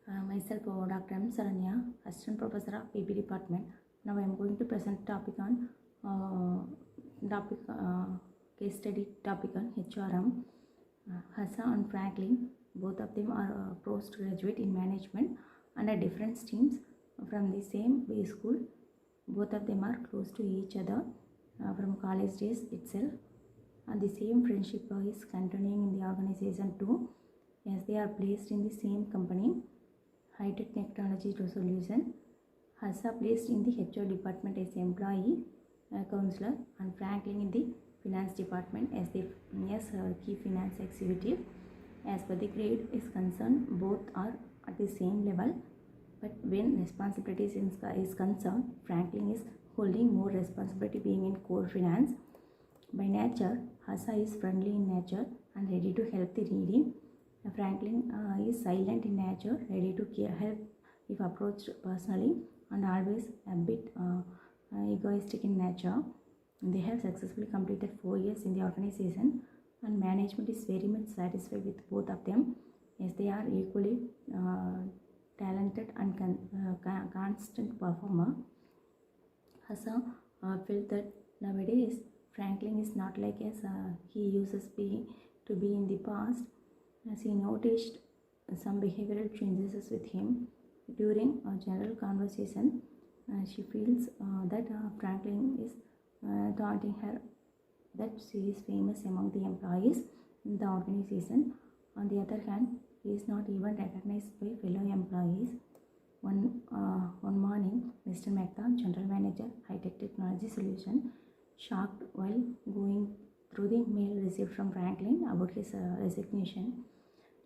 Myself, Dr. M. Saranya, Assistant Professor of PP Department. Now I am going to present topic on case study topic on HRM. Hassa and Franklin, both of them are postgraduate in management and at different streams from the same way school. Both of them are close to each other from college days itself, and the same friendship is continuing in the organization too, as they are placed in the same company, High-Tech Technology Solution. Hassa placed in the HR department as employee counselor, and Franklin in the finance department as the key finance executive. As per the grade is concerned, both are at the same level, but when responsibilities is concerned, Franklin is holding more responsibility being in core finance. By nature, Hassa is friendly in nature and ready to help the needy. Franklin is silent in nature, ready to help if approached personally, and always a bit egoistic in nature. They have successfully completed 4 years in the organization, and management is very much satisfied with both of them, as they are equally talented and constant performer. Hassa felt that nowadays Franklin is not like as he uses to be in the past, as he noticed some behavioral changes with him during a general conversation. She feels that Franklin is taunting her that she is famous among the employees in the organization. On the other hand, he is not even recognized by fellow employees. One morning, Mr. Mehta, General Manager, High-Tech Technology Solution, shocked while going through the mail received from Franklin about his resignation.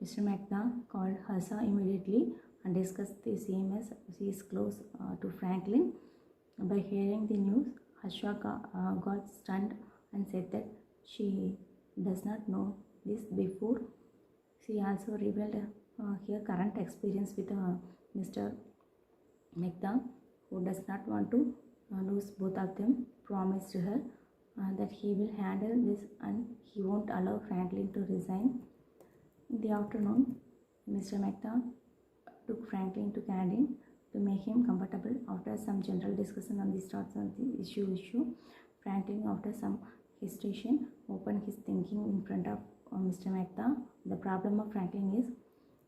Mr. Mehta called Hassa immediately and discussed the same, as she is close to Franklin. By hearing the news, Hassa got stunned and said that she does not know this before. She also revealed her current experience with Mr. Mehta, who does not want to lose both of them, promised her that he will handle this and he won't allow Franklin to resign. In the afternoon, Mr. Mehta took Franklin to canteen to make him comfortable. After some general discussion on the starts of the issue, Franklin, after some hesitation, opened his thinking in front of Mr. Mehta. The problem of Franklin is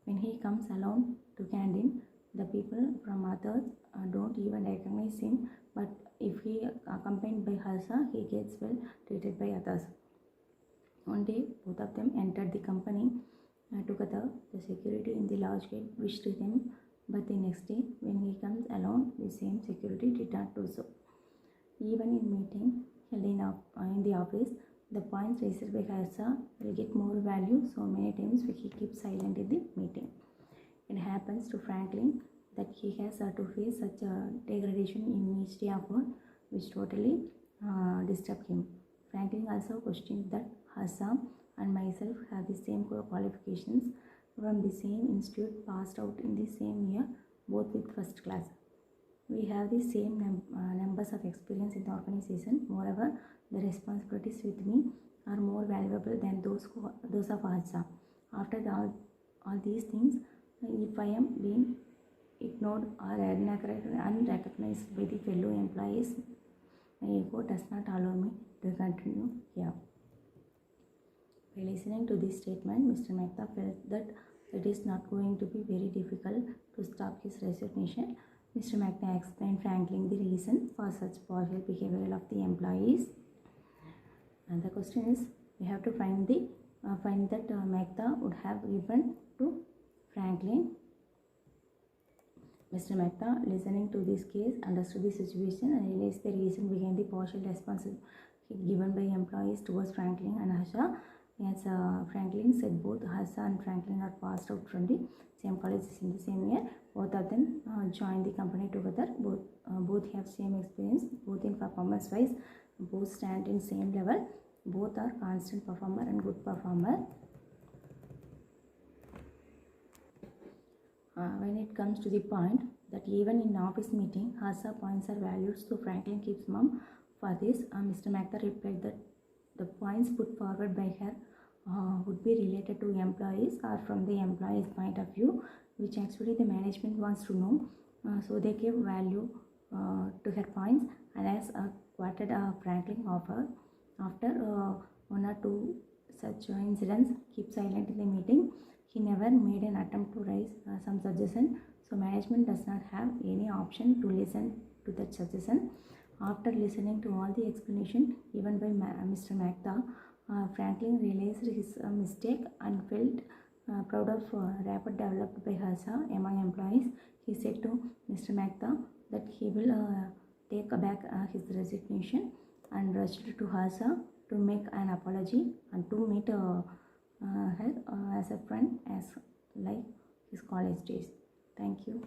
when he comes alone to canteen, the people from others don't even recognize him, but if he accompanied by Hassa, he gets well treated by others. One day, both of them entered the company together. The security in the large gate wished him, but the next day, when he comes alone, the same security did not do so. Even in meeting held in the office, the points raised by Hassa will get more value so many times when he keeps silent in the meeting. It happens to Franklin that he has to face such a degradation in each day of work, which totally disturbed him. Franklin also questioned that Hassa and myself have the same qualifications from the same institute, passed out in the same year, both with first class. We have the same numbers of experience in the organization. Moreover, the responsibilities with me are more valuable than those of Hassa. After all these things, if I am being ignored or unrecognized by the fellow employees, my ego does not allow me to continue here. By listening to this statement, Mr. Mehta felt that it is not going to be very difficult to stop his resignation. Mr. Mehta explained Franklin the reason for such partial behavior of the employees. And the question is, we have to find that Mehta would have given to Franklin. Mr. Mehta, listening to this case, understood the situation and realized the reason behind the partial response given by employees towards Franklin and Hassa. As Franklin said, both Hassa and Franklin are passed out from the same colleges in the same year. Both of them joined the company together. Both have same experience, both in performance wise, both stand in same level. Both are constant performer and good performer. When it comes to the point that even in office meeting, Hassa points are valued, so Franklin keeps mum. For this, Mr. Mehta replied that the points put forward by her would be related to employees or from the employee's point of view. which actually the management wants to know. So they gave value to her points and has quoted Franklin offer. After one or two such incidents, keep silent in the meeting. He never made an attempt to raise some suggestion. So management does not have any option to listen to that suggestion. After listening to all the explanation given by Mr. Mehta, Franklin realized his mistake and felt proud of rapport developed by Harsa among employees. He said to Mr. Mehta that he will take back his resignation and rushed to Harsa to make an apology and to meet her as a friend as like his college days. Thank you.